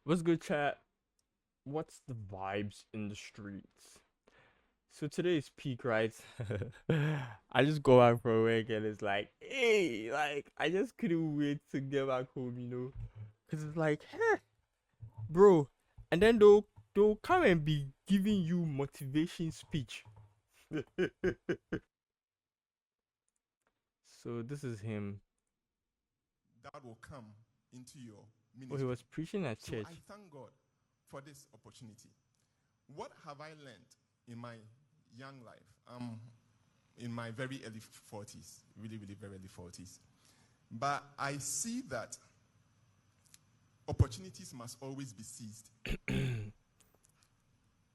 What's good, chat? What's the vibes in the streets? So today is peak, right? I just go out for work and it's like, hey, like I just couldn't wait to get back home, because it's like, hey, bro, and then they'll come and be giving you motivation speech. So this is him. That will come into your Oh, he ministry. was preaching at So church. I thank God for this opportunity. What have I learned in my young life? In my very early 40s, really, really very early 40s. But I see that opportunities must always be seized.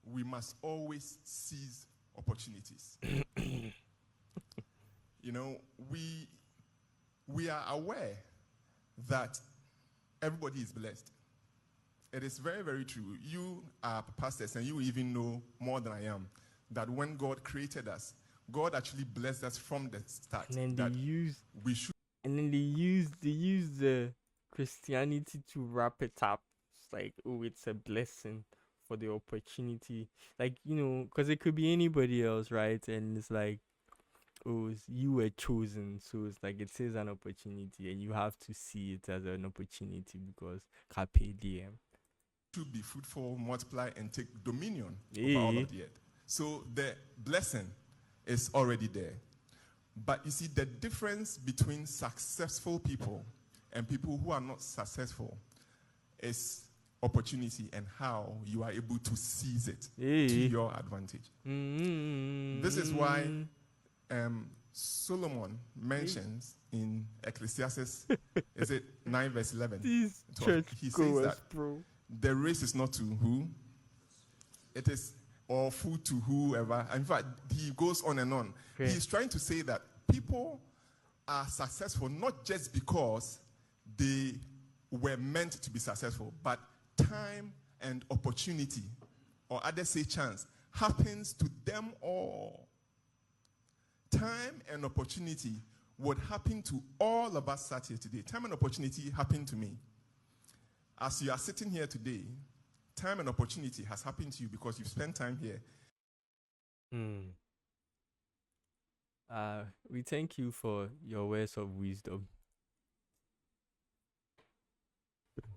We must always seize opportunities. You know, we are aware that everybody is blessed. It is very, very true. You are pastors and you even know more than I am that when God created us, God actually blessed us from the start. And then that we should. And then they use the Christianity to wrap it up. It's like, oh, it's a blessing for the opportunity. Like, because it could be anybody else, right? And it's like, oh, you were chosen. So it's like, it is an opportunity and you have to see it as an opportunity because carpe diem. To be fruitful, multiply, and take dominion over all of the earth. So the blessing is already there. But you see, the difference between successful people and people who are not successful is opportunity and how you are able to seize it to your advantage. This is why Solomon mentions in Ecclesiastes, is it 9 verse 11? These church he goers, says that bro. the race is not to who? It is, or food to whoever. In fact, he goes on and on. Okay. He's trying to say that people are successful not just because they were meant to be successful, but time and opportunity, or others say chance, happens to them all. Time and opportunity would happen to all of us sat here today. Time and opportunity happened to me. As you are sitting here today, time and opportunity has happened to you because you've spent time here. We thank you for your words of wisdom.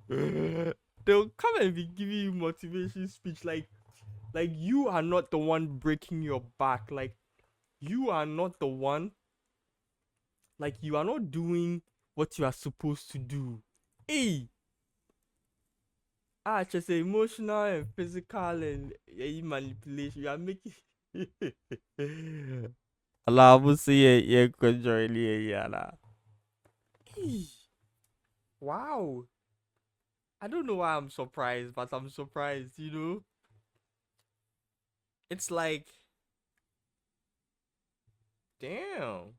They'll come and be giving you motivation speech like you are not the one breaking your back. Like you are not the one. Like you are not doing what you are supposed to do. Hey! Just emotional and physical and manipulation. You are making Allah will see ye Wow. I don't know why I'm surprised, but I'm surprised, It's like, damn.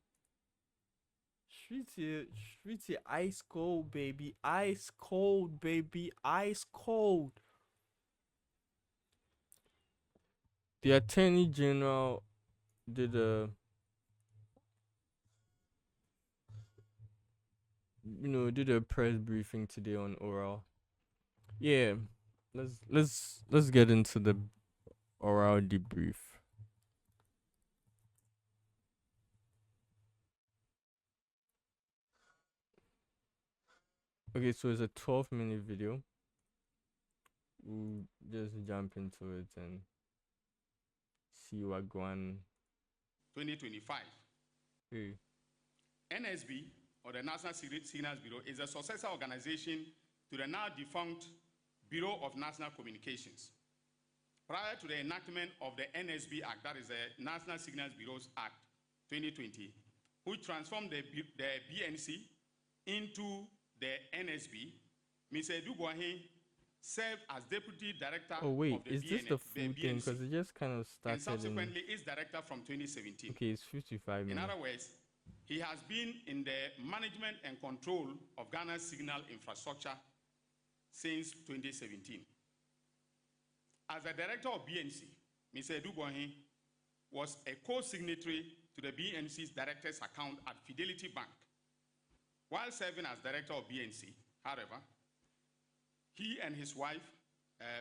Streety, ice cold, baby. Ice cold, baby. Ice cold. The Attorney General did a press briefing today on oral. Yeah. Let's get into the oral debrief. Okay, so it's a 12-minute video. We'll just jump into it and see what going. 2025. Hey. NSB, or the National Signals Bureau, is a successor organization to the now defunct Bureau of National Communications. Prior to the enactment of the NSB Act, that is the National Signals Bureaus Act 2020, which transformed the BNC into the NSB, Mr. Adu-Boahene served as Deputy Director of the is this the full thing? Because it just kind of started. And subsequently is Director from 2017. Okay, it's 55 minutes. In other words, he has been in the management and control of Ghana's signal infrastructure since 2017. As the Director of BNC, Mr. Adu-Boahene was a co-signatory to the BNC's Director's account at Fidelity Bank. While serving as Director of BNC, however, he and his wife,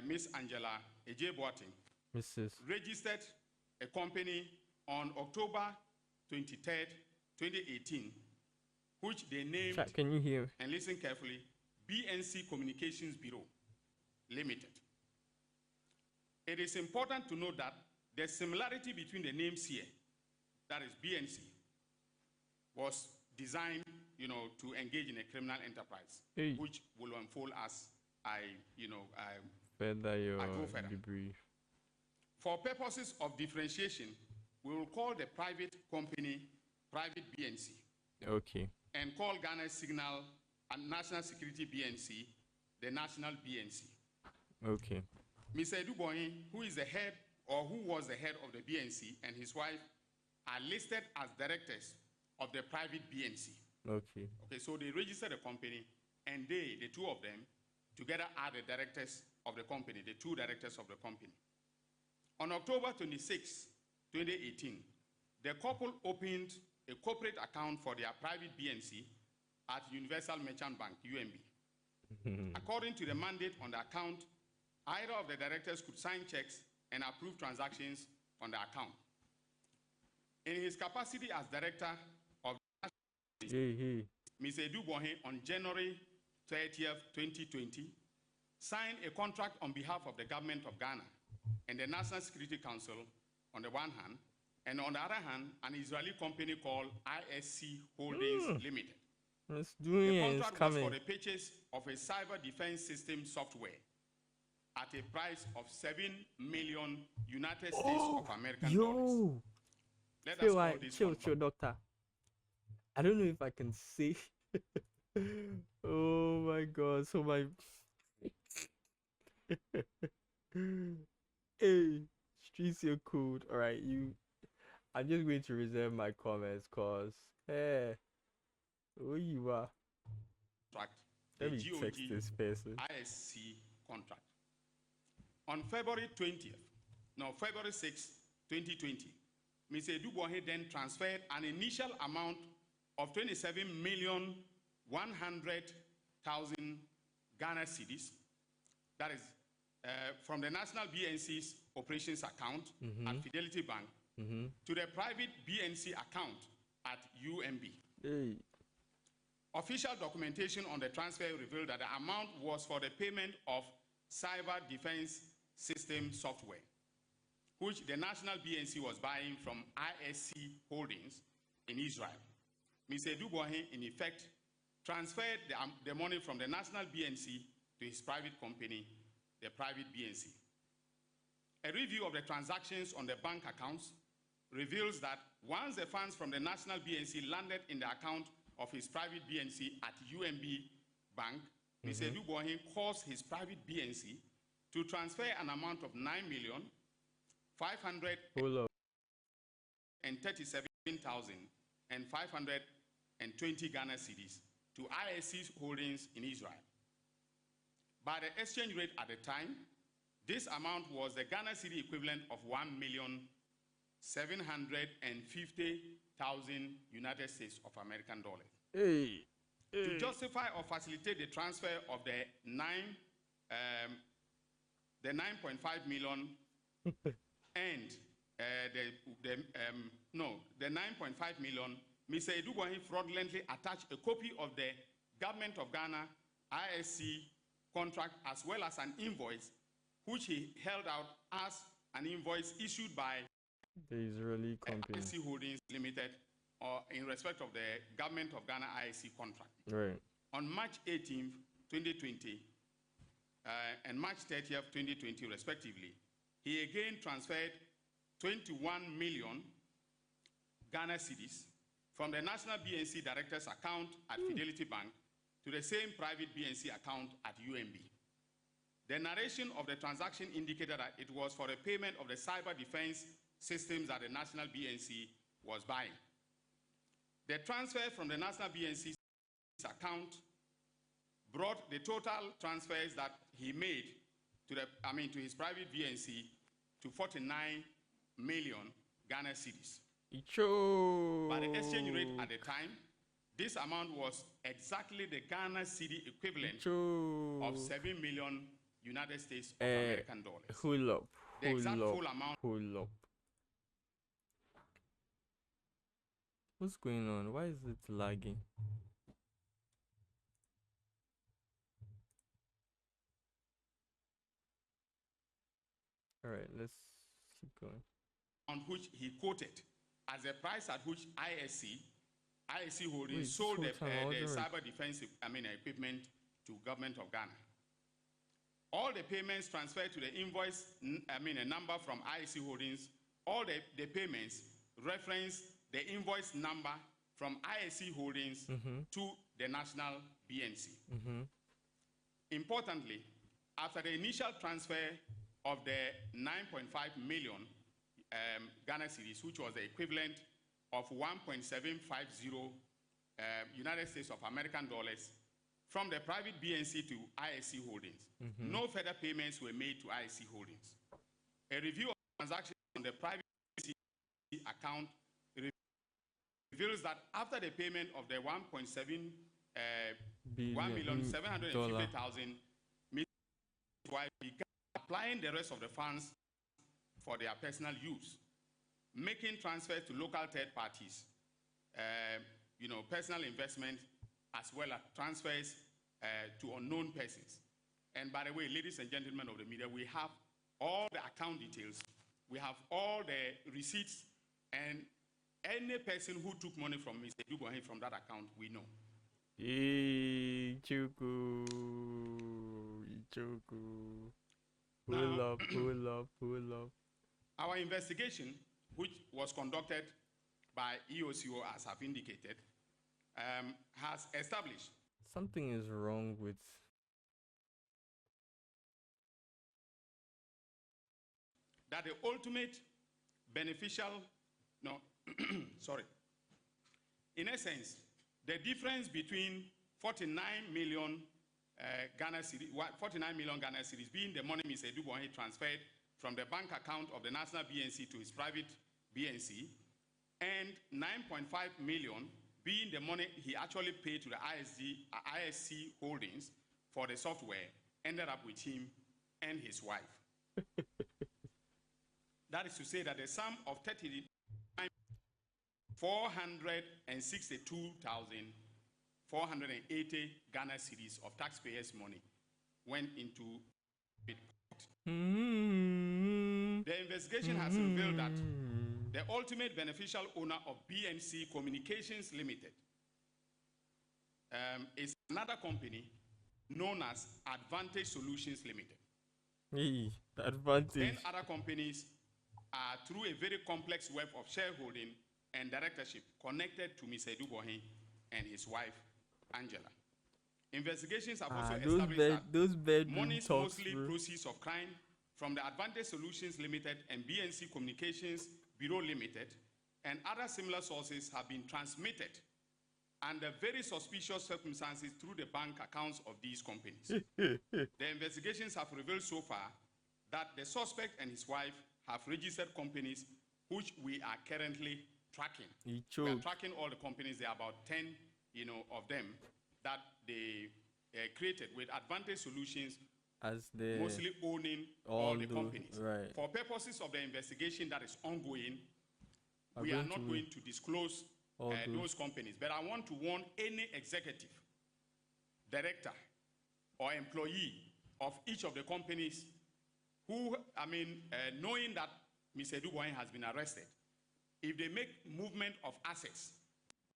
Miss Angela Adu-Boahene, Mrs. registered a company on October 23rd, 2018, which they named, Chat, can you hear? and listen carefully, BNC Communications Bureau Limited. It is important to note that the similarity between the names here, that is BNC, was designed, to engage in a criminal enterprise, which will unfold as I go further. Debrief. For purposes of differentiation, we will call the private company private BNC. Okay. And call Ghana Signal and National Security BNC the National BNC. Okay. Mr. Adu-Boahene, who is the head or who was the head of the BNC, and his wife are listed as directors of the private BNC. Okay. Okay, so they registered the company, and they, the two of them, together are the directors of the company, the two directors of the company. On October 26, 2018, the couple opened a corporate account for their private BNC at Universal Merchant Bank, UMB. According to the mandate on the account, either of the directors could sign checks and approve transactions on the account. In his capacity as director of Mr. Adu-Boahene on January 30th, 2020, signed a contract on behalf of the government of Ghana and the National Security Council on the one hand, and on the other hand, an Israeli company called ISC Holdings Limited. The contract was for the purchase of a cyber defense system software at a price of $7 million United States of American dollars. Let us call this chill, doctor. I don't know if I can say. Oh my God! So my hey, streets your code. All right, you. I'm just going to reserve my comments, cause hey, who you are? Let me text this person. ISC contract. On February 6, 2020, Mr. Adu-Boahene then transferred an initial amount of 27,100,000 Ghana cedis, that is from the National BNC's operations account at Fidelity Bank to the private BNC account at UMB. Hey. Official documentation on the transfer revealed that the amount was for the payment of cyber defense system software, which the National BNC was buying from ISC Holdings in Israel. Mr. Adu-Boahene, in effect, transferred the money from the National BNC to his private company, the private BNC. A review of the transactions on the bank accounts reveals that once the funds from the National BNC landed in the account of his private BNC at UMB Bank, Mr. Adu-Boahene caused his private BNC to transfer an amount of 9,537,520 Ghana cedis to ISC Holdings in Israel. By the exchange rate at the time, this amount was the Ghana cedi equivalent of 1,750,000 United States of American dollars. Hey. To justify or facilitate the transfer of the 9.5 million and the 9.5 million, Mr. Adu-Boahene fraudulently attached a copy of the Government of Ghana ISC contract as well as an invoice, which he held out as an invoice issued by the Israeli company ISC Holdings Limited, or in respect of the Government of Ghana ISC contract. Right. On March 18th, 2020, and March 30th, 2020, respectively, he again transferred 21 million Ghana cedis from the National BNC Director's account at Fidelity Bank to the same private BNC account at UMB. The narration of the transaction indicated that it was for the payment of the cyber defense systems that the National BNC was buying. The transfer from the National BNC account brought the total transfers that he made to his private BNC to 49 million Ghana cedis. By the exchange rate at the time, This amount was exactly the Ghana cedi equivalent of 7 million United States of American dollars. The exact full amount. Hold up. What's going on? Why is it lagging? All right, let's keep going. On which he quoted as the price at which ISC Holdings sold the cyber defense equipment to government of Ghana. All the payments transferred to the invoice, a number from ISC Holdings, all the payments reference the invoice number from ISC Holdings to the national BNC. Importantly, after the initial transfer of the 9.5 million Ghana cedis, which was the equivalent of 1.750 United States of American dollars from the private BNC to ISC Holdings, no further payments were made to ISC Holdings. A review of transactions on the private BNC account reveals that after the payment of the 1,750,000, Ms. Wife began applying the rest of the funds for their personal use, making transfers to local third parties, personal investment, as well as transfers to unknown persons. And by the way, ladies and gentlemen of the media, we have all the account details, we have all the receipts, and any person who took money from Mr. Adu-Boahene from that account, we know. Pull up. Our investigation, which was conducted by EOCO, as I've indicated, has established something is wrong with that the ultimate beneficial, in essence, the difference between 49 million Ghana cedis being the money Mr. Adu-Boahene transferred from the bank account of the national BNC to his private BNC, and 9.5 million being the money he actually paid to the ISC Holdings for the software, ended up with him and his wife. That is to say that the sum of 462,480 Ghana cedis of taxpayers' money went into it. The investigation has revealed that the ultimate beneficial owner of BNC Communications Limited is another company known as Advantage Solutions Limited. Advantage. 10 other companies are through a very complex web of shareholding and directorship connected to Mr. Adu-Boahene and his wife, Angela. Investigations have also established that monies mostly proceeds of crime from the Advantage Solutions Limited and BNC Communications Bureau Limited and other similar sources have been transmitted under very suspicious circumstances through the bank accounts of these companies. The investigations have revealed so far that the suspect and his wife have registered companies which we are currently tracking. We are tracking all the companies. There are about 10 of them that they created with Advantage Solutions as the mostly owning all the companies. Right. For purposes of the investigation that is ongoing, we are not going to disclose those companies. But I want to warn any executive, director, or employee of each of the companies who, knowing that Mr. Adu-Boahene has been arrested, if they make movement of assets,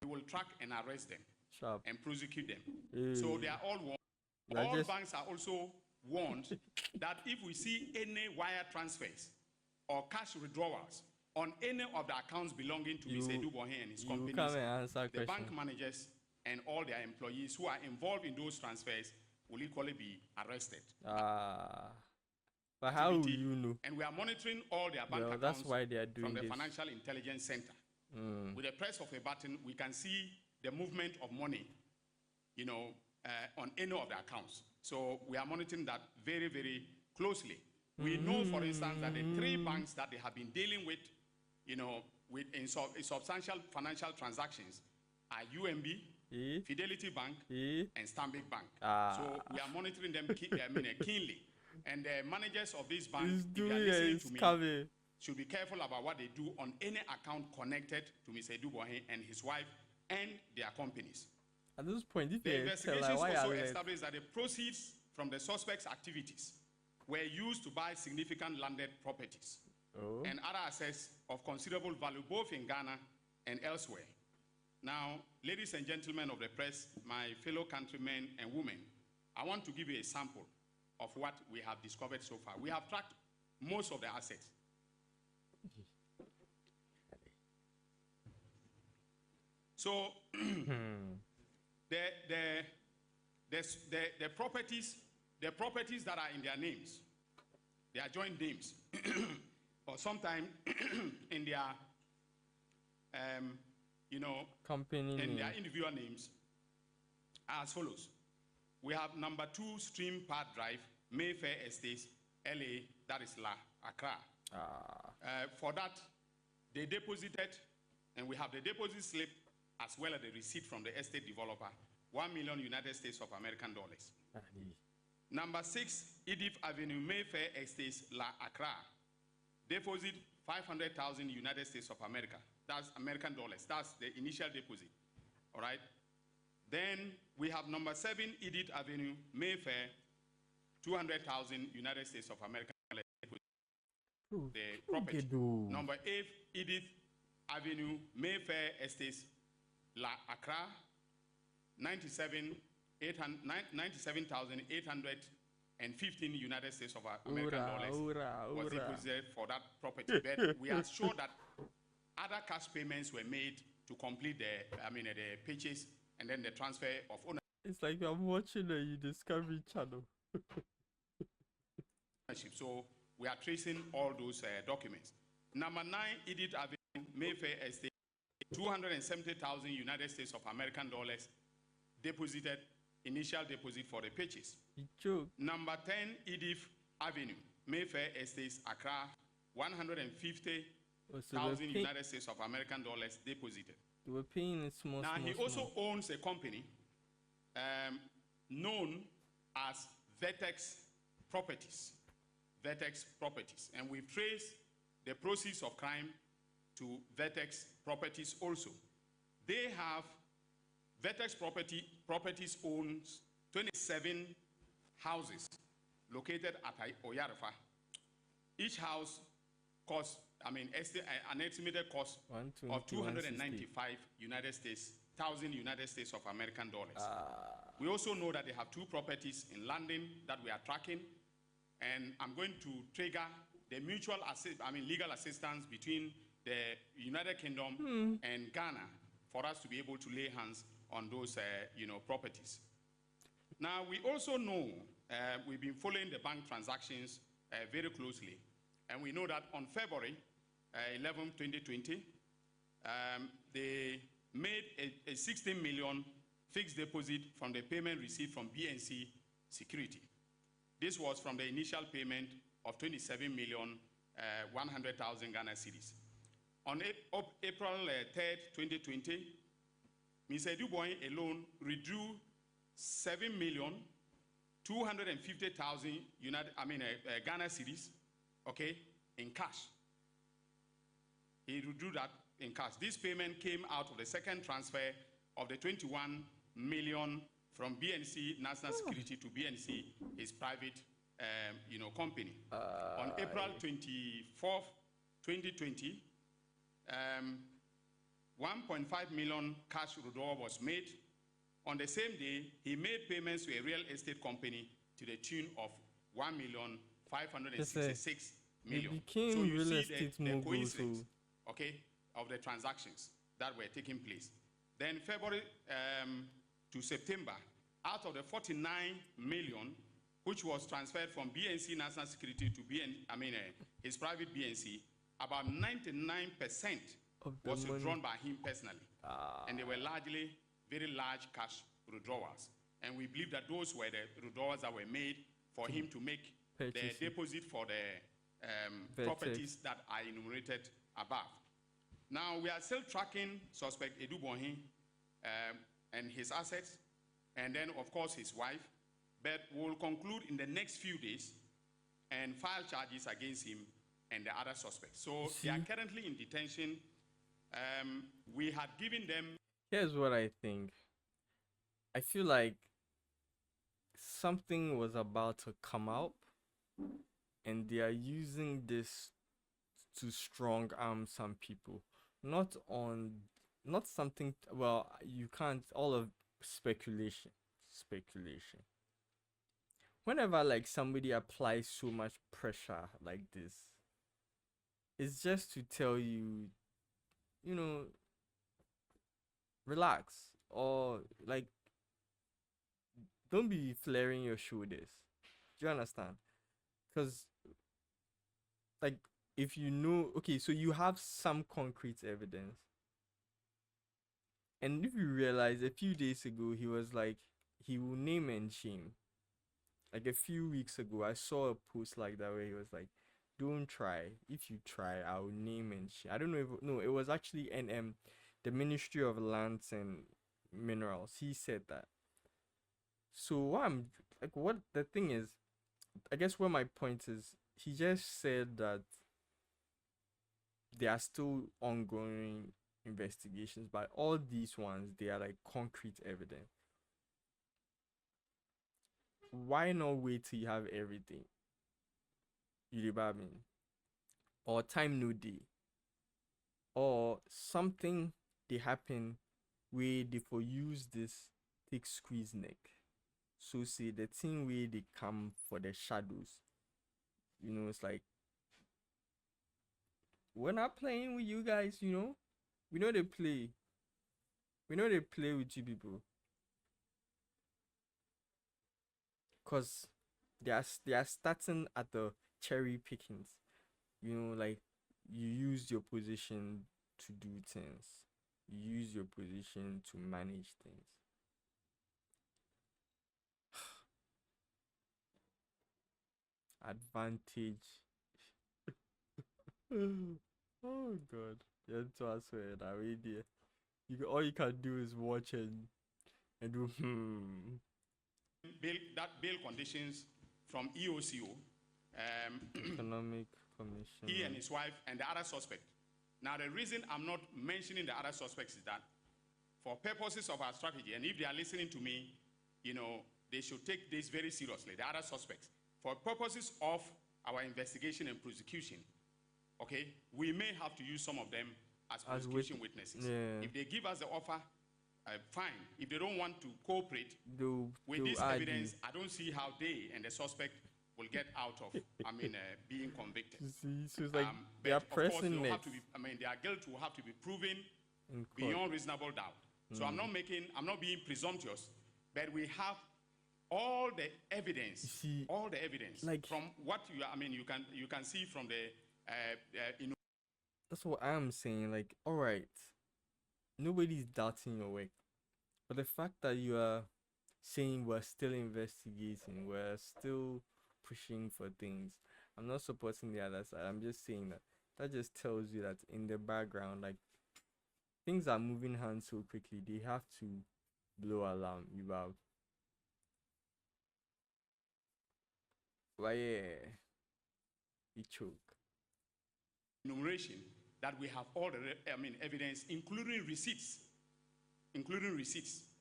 we will track and arrest them and prosecute them. So they are all warned. All banks are also warned that if we see any wire transfers or cash withdrawals on any of the accounts belonging to Mr. Adu-Boahene and his companies, the bank managers and all their employees who are involved in those transfers will equally be arrested. But how will you know? And we are monitoring all their bank accounts that's why they are doing from the this. Financial Intelligence Center. With the press of a button, we can see the movement of money, on any of the accounts. So we are monitoring that very, very closely. We know, for instance, that the 3 banks that they have been dealing with, in substantial financial transactions are UMB, Fidelity Bank, and Stanbic Bank. So we are monitoring them keenly. And the managers of these banks, if they are listening to me, should be careful about what they do on any account connected to Mr. Adu-Boahene and his wife and their companies. At this point, if the investigations also established that the proceeds from the suspects' activities were used to buy significant landed properties and other assets of considerable value both in Ghana and elsewhere. Now, ladies and gentlemen of the press, my fellow countrymen and women, I want to give you a sample of what we have discovered so far. We have tracked most of the assets. So, the properties that are in their names, their joint names, or sometimes in their, company in their individual names, are as follows. We have number 2 Stream Park Drive, Mayfair Estates, LA, that is Accra. For that, they deposited, and we have the deposit slip as well as the receipt from the estate developer, $1 million United States of American dollars. Number 6, Edith Avenue, Mayfair Estates, Accra. Deposit 500,000 United States of America. That's American dollars. That's the initial deposit. All right. Then we have number 7, Edith Avenue, Mayfair, 200,000 United States of America. The property. Number 8, Edith Avenue, Mayfair Estates, Accra, 97,815 United States of American dollars was deposited for that property. But we are sure that other cash payments were made to complete the purchase and then the transfer of ownership. It's like I'm watching a Discovery Channel. So we are tracing all those documents. Number 9, Edith Avenue, Mayfair Estate, 270,000 United States of American dollars deposited, initial deposit for the purchase. Number 10, Edith Avenue, Mayfair Estates, Accra, 150,000 United States of American dollars deposited. They were paying it small. Now he also owns a company known as Vertex Properties. Vertex Properties, and we've traced the proceeds of crime to Vertex Properties also. They have Vertex Properties owns 27 houses located at Oyarifa. Each house costs, an estimated cost of 295 United States of American dollars. We also know that they have 2 properties in London that we are tracking, and I'm going to trigger the mutual legal assistance between the United Kingdom and Ghana for us to be able to lay hands on those properties. Now, we also know we've been following the bank transactions very closely, and we know that on February 11, 2020, they made a 16 million fixed deposit from the payment received from BNC Security. This was from the initial payment of 27,100,000 Ghana cedis. On April 3rd, 2020, Mr. Adu-Boahene alone withdrew 7,250,000 Ghana cedis, in cash. He withdrew that in cash. This payment came out of the second transfer of the 21 million from BNC National Security to BNC, his private company. On April 24th, 2020, 1.5 million cash withdrawal was made. On the same day, he made payments to a real estate company to the tune of 1,566,000,000. So you see the coincidence, of the transactions that were taking place. Then February to September, out of the 49 million, which was transferred from BNC National Security to his private BNC, about 99% was withdrawn by him personally. And they were largely very large cash withdrawals. And we believe that those were the withdrawals that were made for him to make the deposit for the properties that are enumerated above. Now, we are still tracking suspect Adu-Boahene and his assets, and then, of course, his wife. But we'll conclude in the next few days and file charges against him and the other suspects. So they are currently in detention. We had given them. Here's what I think. I feel like something was about to come out, and they are using this to strong arm some people. Not something. Well, you can't. All of speculation. Whenever like somebody applies so much pressure like this, it's just to tell you, relax, or like don't be flaring your shoulders. Do you understand? Because like if you know, okay, so you have some concrete evidence, and if you realize a few days ago he was like he will name and shame. Like a few weeks ago, I saw a post like that where he was like, "Don't try. If you try, I'll name and shame." I don't know if no, it was actually the Ministry of Lands and Minerals. He said that. So what the thing is, I guess where my point is, he just said that there are still ongoing investigations, but all these ones they are like concrete evidence. Why not wait till you have everything? You know what I mean? Or time no day. Or something they happen where they for use this take squeeze neck. So say the thing where they come for the shadows. It's like we're not playing with you guys, We know they play. We know they play with you people. Cause they are starting at the cherry pickings. Like you use your position to do things. You use your position to manage things. Advantage. Oh God. Yeah, to answer it already. All you can do is watch and do Bail conditions from EOCO. Economic Commission. He and his wife and the other suspect. Now, the reason I'm not mentioning the other suspects is that for purposes of our strategy, and if they are listening to me, they should take this very seriously, the other suspects. For purposes of our investigation and prosecution, okay, we may have to use some of them as prosecution witnesses. Yeah. If they give us the offer, fine. If they don't want to cooperate with this evidence, I don't see how they and the suspect will get out of, being convicted. See, so it's like they are pressing their guilt will have to be proven beyond reasonable doubt. So I'm not being presumptuous, but we have all the evidence, like from what you can see from the, That's what I'm saying. Like, all right, nobody's doubting your work, but the fact that you are saying we're still investigating, we're still pushing for things, I'm not supporting the other side. I'm just saying that just tells you that in the background, like things are moving hands so quickly, they have to blow alarm. You have. Why? You choke. Enumeration that we have all the evidence, including receipts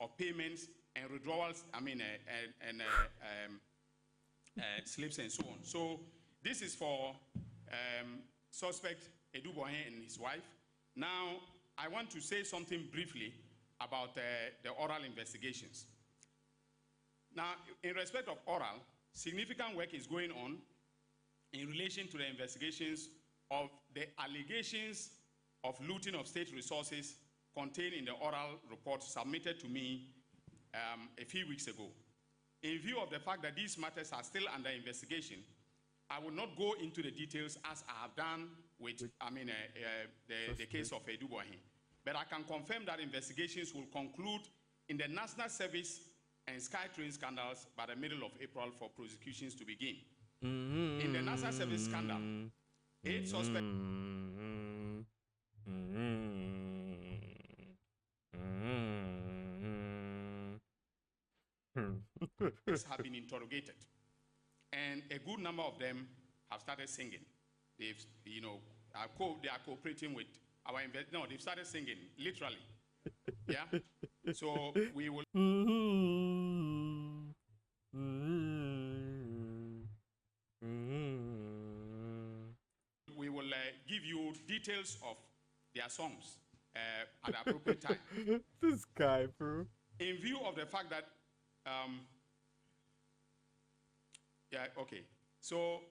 of payments and withdrawals, slips and so on. So this is for suspect Adu-Boahene and his wife. Now, I want to say something briefly about the oral investigations. Now, in respect of oral, significant work is going on in relation to the investigations of the allegations of looting of state resources contained in the oral report submitted to me a few weeks ago. In view of the fact that these matters are still under investigation, I will not go into the details as I have done with the case of Adu-Boahene. But I can confirm that investigations will conclude in the National Service and SkyTrain scandals by the middle of April for prosecutions to begin. In the National Service scandal, 8 suspects. directors have been interrogated, and a good number of them have started singing. They've, they are cooperating with our investors. No, they've started singing, literally. Yeah? So we will give you details of their songs at the appropriate time. This guy, bro. In view of the fact that, so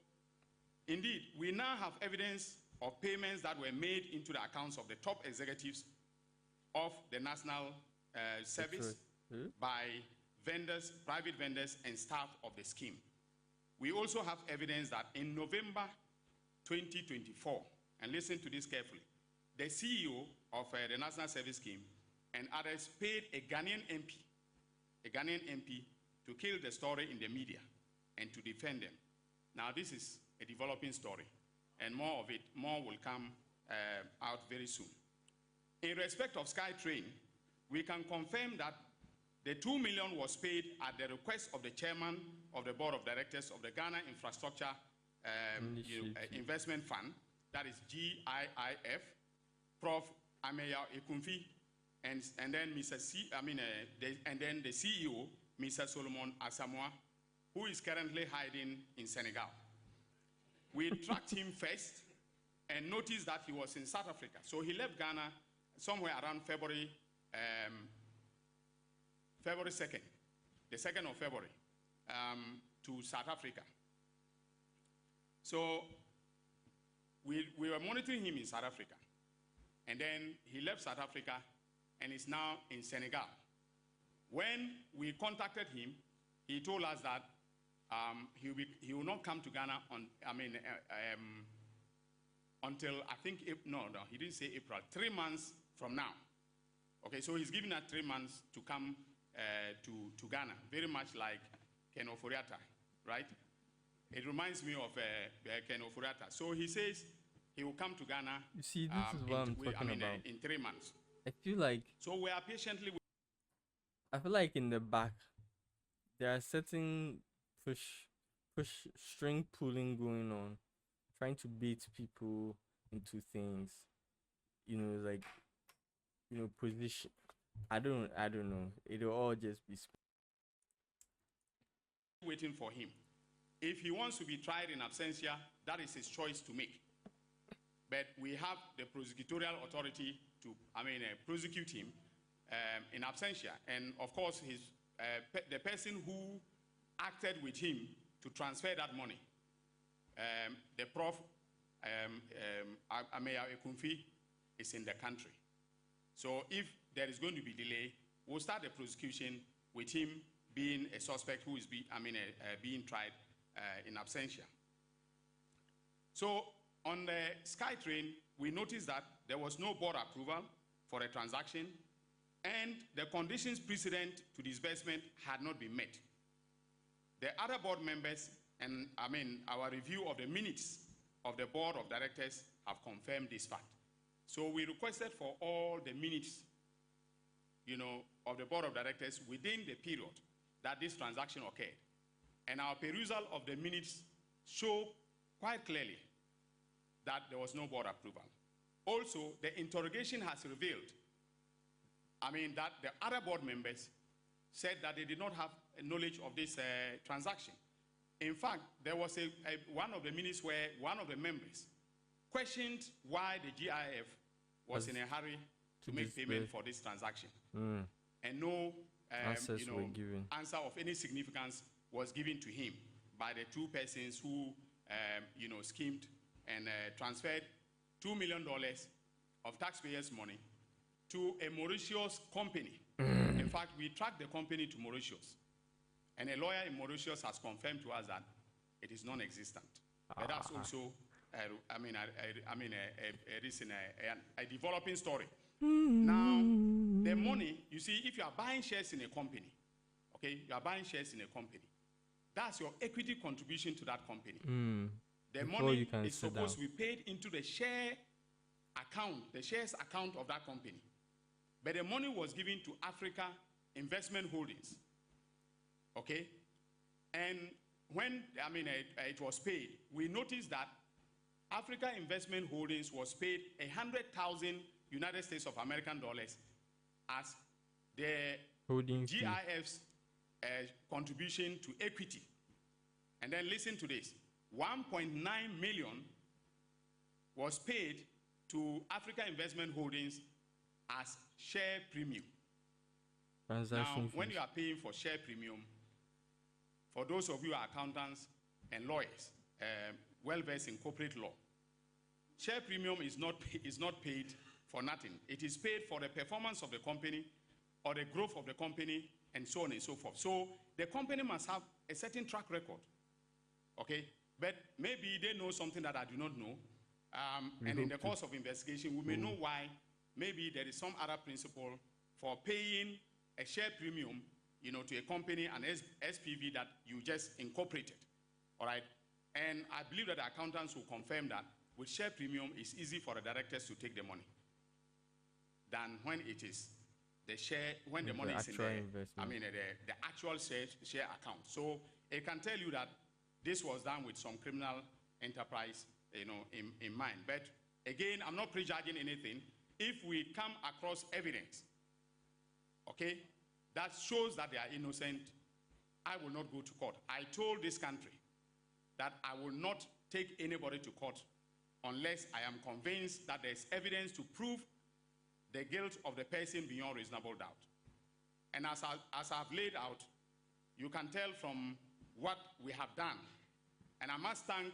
indeed, we now have evidence of payments that were made into the accounts of the top executives of the National Service by vendors, private vendors, and staff of the scheme. We also have evidence that in November 2024, and listen to this carefully, the CEO of the National Service Scheme and others paid a Ghanaian MP to kill the story in the media and to defend them. Now, this is a developing story, and more will come out very soon. In respect of SkyTrain, we can confirm that the $2 million was paid at the request of the chairman of the board of directors of the Ghana Infrastructure Investment Fund, that is GIIF, Prof. Ameya Ekunfi, and then then the CEO, Mr. Solomon Asamoah, who is currently hiding in Senegal. We tracked him first and noticed that he was in South Africa. So he left Ghana somewhere around February 2nd, the 2nd of February, to South Africa. So we were monitoring him in South Africa. And then he left South Africa and is now in Senegal. When we contacted him, he told us that he will not come to Ghana until I think, he didn't say April, 3 months from now. Okay, so he's giving us 3 months to come to Ghana, very much like Ken Oforiatta, right? It reminds me of Ken Oforiatta. So he says he will come to Ghana. You see, this is what I'm talking about. In 3 months. I feel like. So we are patiently. I feel like in the back, there are certain push string pulling going on, trying to bait people into things. Position. I don't know. It'll all just be waiting for him. If he wants to be tried in absentia, that is his choice to make. But we have the prosecutorial authority to, prosecute him in absentia. And of course, the person who acted with him to transfer that money, the Prof. Ameya Ekunfi, is in the country. So if there is going to be delay, we'll start the prosecution with him being a suspect who is being tried in absentia. So on the SkyTrain, we noticed that there was no board approval for a transaction, and the conditions precedent to disbursement had not been met. The other board members and our review of the minutes of the board of directors have confirmed this fact. So we requested for all the minutes, of the board of directors within the period that this transaction occurred. And our perusal of the minutes show quite clearly that there was no board approval. Also, the interrogation has revealed, that the other board members said that they did not have knowledge of this transaction. In fact, there was one of the minutes where one of the members questioned why the GIF was in a hurry to make payment for this transaction. And no answer of any significance was given to him by the two persons who schemed and transferred $2 million of taxpayers' money to a Mauritius company. In fact, we tracked the company to Mauritius, and a lawyer in Mauritius has confirmed to us that it is non-existent. But that's also a developing story. Now, the money, you see, if you are buying shares in a company, okay, you are buying shares in a company, that's your equity contribution to that company. The money is supposed to be paid into the share account, the shares account of that company. But the money was given to Africa Investment Holdings, okay? And when, it was paid, we noticed that Africa Investment Holdings was paid 100,000 United States of American dollars as the Holding fee. GIF's contribution to equity. And then listen to this, 1.9 million was paid to Africa Investment Holdings as share premium. Transaction Now, when fees. you are paying for share premium, for those of you who are accountants and lawyers, well versed in corporate law, share premium is not paid for nothing. It is paid for the performance of the company or the growth of the company and so on and so forth. So the company must have a certain track record, okay? But maybe they know something that I do not know. And in the course of investigation, we may know why. Maybe there is some other principle for paying a share premium, to a company, an SPV that you just incorporated, all right? And I believe that the accountants will confirm that with share premium, it's easy for the directors to take the money than when it is the share, when the money is in the actual share account. So it can tell you that this was done with some criminal enterprise, in mind. But again, I'm not prejudging anything. If we come across evidence, okay, that shows that they are innocent, I will not go to court. I told this country that I will not take anybody to court unless I am convinced that there's evidence to prove the guilt of the person beyond reasonable doubt. And as I've laid out, you can tell from what we have done. And I must thank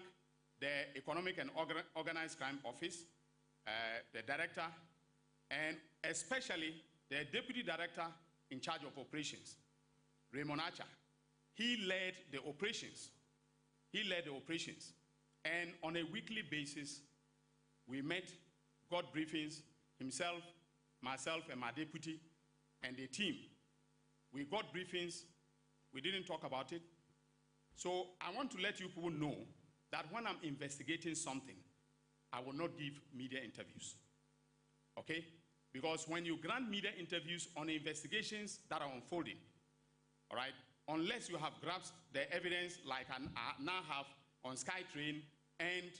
the Economic and Organized Crime Office, the director, and especially the deputy director in charge of operations, Raymond Archer. He led the operations. And on a weekly basis, we met, got briefings, himself, myself, and my deputy, and the team. We got briefings. We didn't talk about it. So I want to let you people know that when I'm investigating something, I will not give media interviews, okay? Because when you grant media interviews on investigations that are unfolding, all right, unless you have grasped the evidence like I now have on SkyTrain and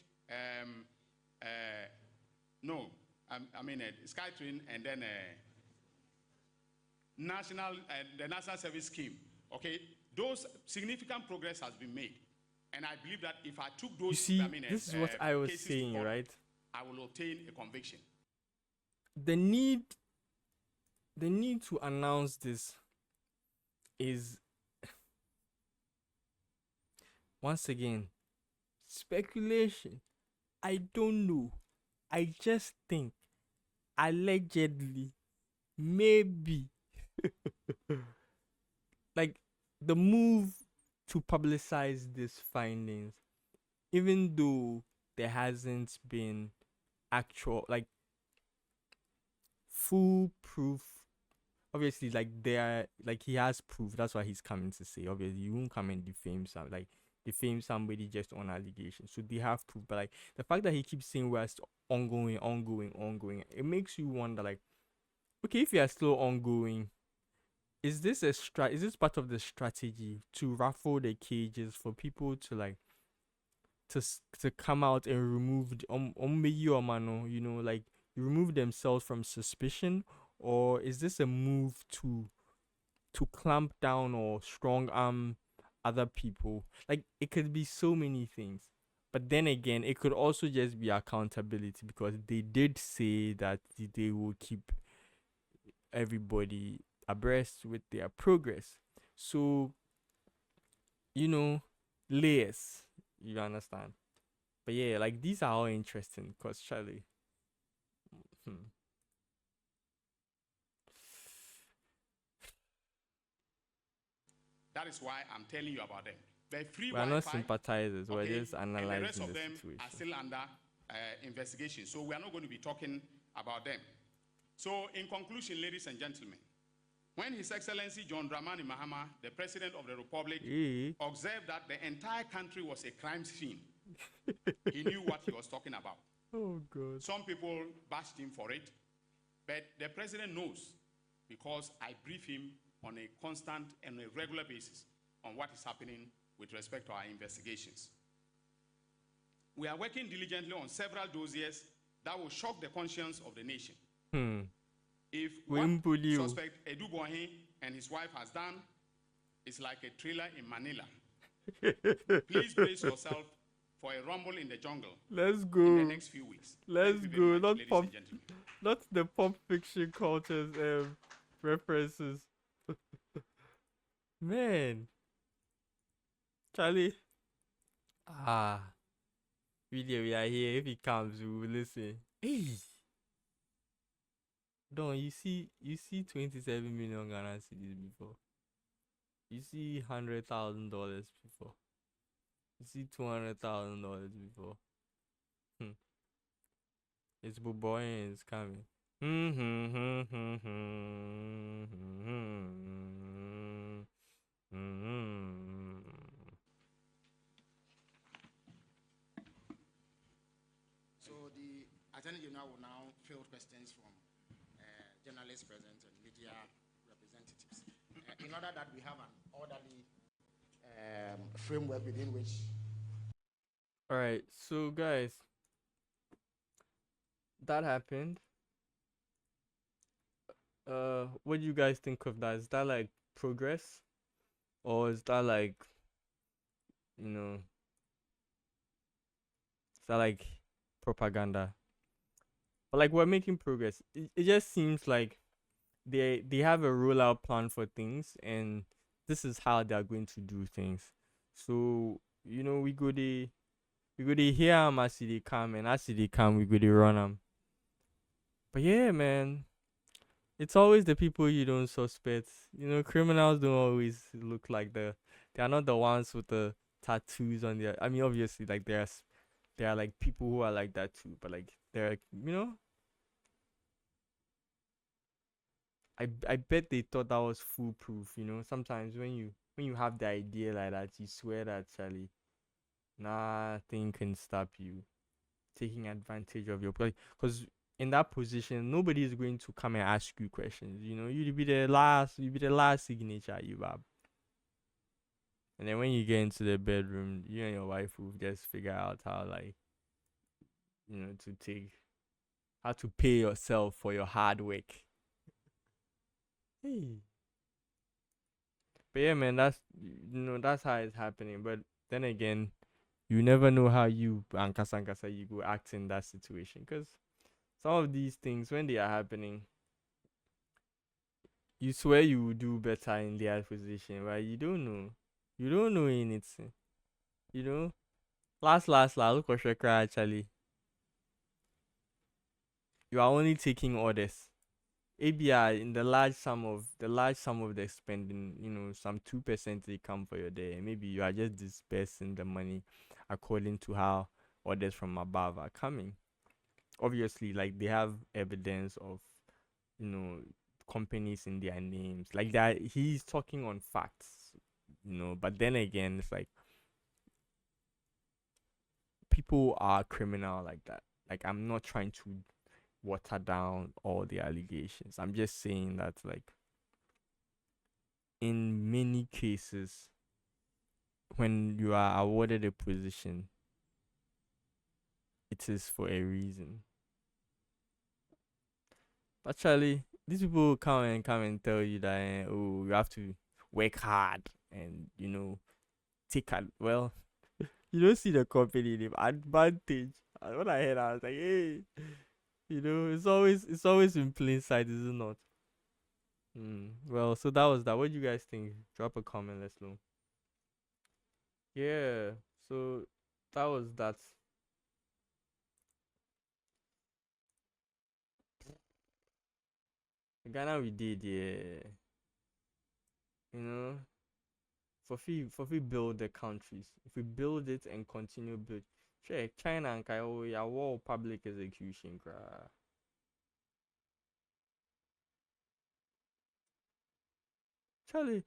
SkyTrain and then the National Service Scheme, okay? Those significant progress has been made. And I believe that if I took those, You see, this is what I was saying, court, right? I will obtain a conviction. The need to announce this is, once again, speculation. I don't know. I just think, allegedly, maybe, like, the move to publicize these findings, even though there hasn't been actual, like, full proof. Obviously, like, he has proof. That's why he's coming to say. Obviously, you won't come and defame somebody just on allegations. So they have proof. But like the fact that he keeps saying we're still ongoing, it makes you wonder, like, okay, if you are still ongoing, is this part of the strategy to ruffle the cages for people to like to come out and remove like remove themselves from suspicion? Or is this a move to clamp down or strong arm other people? Like, it could be so many things. But then again, it could also just be accountability, because they did say that they will keep everybody abreast with their progress. So, layers, you understand? But yeah, like, these are all interesting, because Charlie. That is why I'm telling you about them. The free We're not sympathizers, okay, we're just analyzing and the rest of them situation. are still under investigation. So we are not going to be talking about them. So in conclusion, ladies and gentlemen, when His Excellency John Dramani Mahama, the President of the Republic, observed that the entire country was a crime scene, he knew what he was talking about. Oh, God. Some people bashed him for it, but the President knows, because I brief him on a constant and a regular basis on what is happening with respect to our investigations. We are working diligently on several dossiers that will shock the conscience of the nation. If what suspect Adu-Boahene and his wife has done is like a thriller in Manila, please brace yourself for a rumble in the jungle. Let's go. In the next few weeks. Let's go. Much, not the pop fiction cultures references. Man, Charlie. Video, we are here. If he comes, we will listen. Hey, Don, you see 27 million Ghana cedis before. You see $100,000 before. You see $200,000 before. It's Boboy, it's coming. So the Attorney General will now field questions from journalists present and media representatives in order that we have an orderly framework within which. All right, so guys, that happened. What do you guys think of that? Is that like progress, or is that like, is that like propaganda? But like, we're making progress. It just seems like they have a rollout plan for things, and this is how they are going to do things. So we go to hear them as they come, and as they come, we go to run them. But yeah, man, it's always the people you don't suspect. Criminals don't always look like they are not the ones with the tattoos on their. I mean, obviously, like there are like people who are like that too, but like they're I bet they thought that was foolproof. Sometimes when you have the idea like that, you swear that Charlie, nothing can stop you taking advantage of your place. Because in that position, nobody is going to come and ask you questions. You'd be the last signature, and then when you get into the bedroom, you and your wife will just figure out how how to pay yourself for your hard work. Hey. But yeah, man, that's how it's happening. But then again, you never know how you you go act in that situation, because some of these things, when they are happening, you swear you will do better in their position, but you don't know anything. Last, look what you cry actually. You are only taking orders. ABI in the large sum of the spending, some 2% they come for your day. Maybe you are just dispersing the money according to how orders from above are coming. Obviously, like they have evidence of, companies in their names. Like that, he's talking on facts, But then again, it's like people are criminal like that. Like I'm not trying to water down all the allegations. I'm just saying that, like, in many cases, when you are awarded a position, it is for a reason. Actually, these people will come and tell you that you have to work hard and take well. You don't see the company name advantage. And when I heard, I was like, hey. It's always in plain sight, is it not? Well, so that was that. What do you guys think? Drop a comment, let's know. Yeah, so that was that. Ghana we did, yeah. For we build the countries. If we build it and continue build, sure, China and Kyle, yeah, war public execution, Charlie,